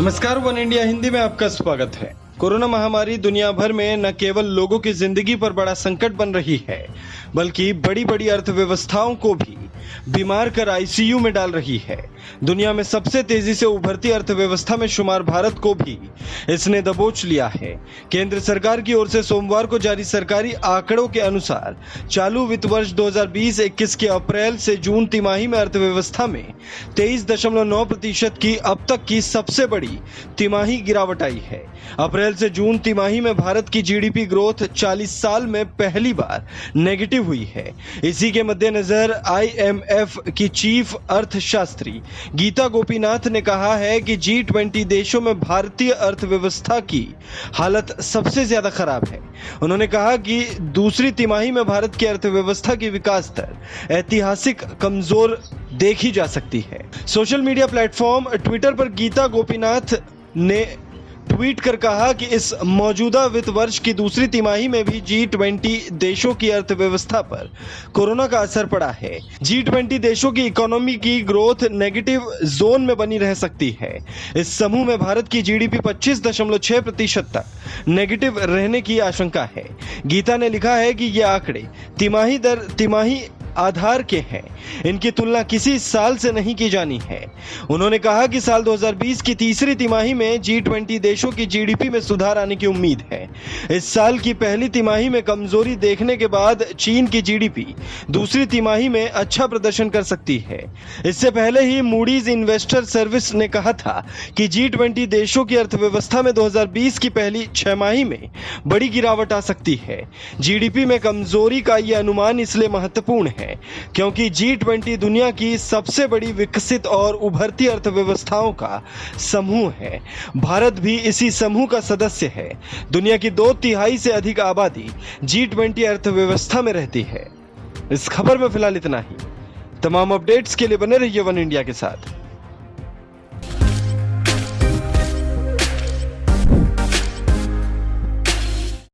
नमस्कार, one India Hindi में आपका स्वागत है। कोरोना महामारी दुनिया भर में न केवल लोगों की जिंदगी पर बड़ा संकट बन रही है, बल्कि बड़ी बड़ी अर्थव्यवस्थाओं को भी बीमार कर आईसीयू में डाल रही है। दुनिया में सबसे तेजी से उभरती अर्थव्यवस्था में शुमार भारत को भी इसने दबोच लिया है। केंद्र सरकार की ओर से सोमवार को जारी सरकारी आंकड़ों के अनुसार चालू वित्त वर्ष 2020-21 के अप्रैल से जून तिमाही में अर्थव्यवस्था में 23.9% की अब तक की सबसे बड़ी तिमाही गिरावट आई है। अप्रैल से जून तिमाही में भारत की जीडीपी ग्रोथ 40 साल में पहली बार नेगेटिव हुई है। इसी के मद्देनजर आईएमएफ की चीफ अर्थशास्त्री गीता गोपीनाथ ने कहा है कि G20 देशों में भारतीय अर्थव्यवस्था की हालत सबसे ज्यादा खराब है। उन्होंने कहा कि दूसरी तिमाही में भारत की अर्थव्यवस्था की विकास दर ऐतिहासिक कमजोर देखी जा सकती है। सोशल मीडिया प्लेटफॉर्म ट्विटर पर गीता गोपीनाथ ने ट्वीट कर कहा कि इस मौजूदा वित्त वर्ष की दूसरी तिमाही में भी G20 देशों की अर्थव्यवस्था पर कोरोना का असर पड़ा है। G20 देशों की इकोनॉमी की ग्रोथ नेगेटिव जोन में बनी रह सकती है। इस समूह में भारत की जीडीपी 25.6% तक नेगेटिव रहने की आशंका है। गीता ने लिखा है कि ये आंकड़े तिमाही दर तिमाही आधार के हैं, इनकी तुलना किसी साल से नहीं की जानी है। उन्होंने कहा कि साल 2020 की तीसरी तिमाही में G20 देशों की जीडीपी में सुधार आने की उम्मीद है। इस साल की पहली तिमाही में कमजोरी देखने के बाद चीन की जीडीपी दूसरी तिमाही में अच्छा प्रदर्शन कर सकती है। इससे पहले ही मूडीज इन्वेस्टर सर्विस ने कहा था कि G20 देशों की अर्थव्यवस्था में 2020 की पहली छमाही में बड़ी गिरावट आ सकती है। जीडीपी में कमजोरी का यह अनुमान इसलिए महत्वपूर्ण है क्योंकि G20 दुनिया की सबसे बड़ी विकसित और उभरती अर्थव्यवस्थाओं का समूह है। भारत भी इसी समूह का सदस्य है। दुनिया की 2/3 से अधिक आबादी G20 अर्थव्यवस्था में रहती है। इस खबर में फिलहाल इतना ही। तमाम अपडेट्स के लिए बने रहिए वन इंडिया के साथ।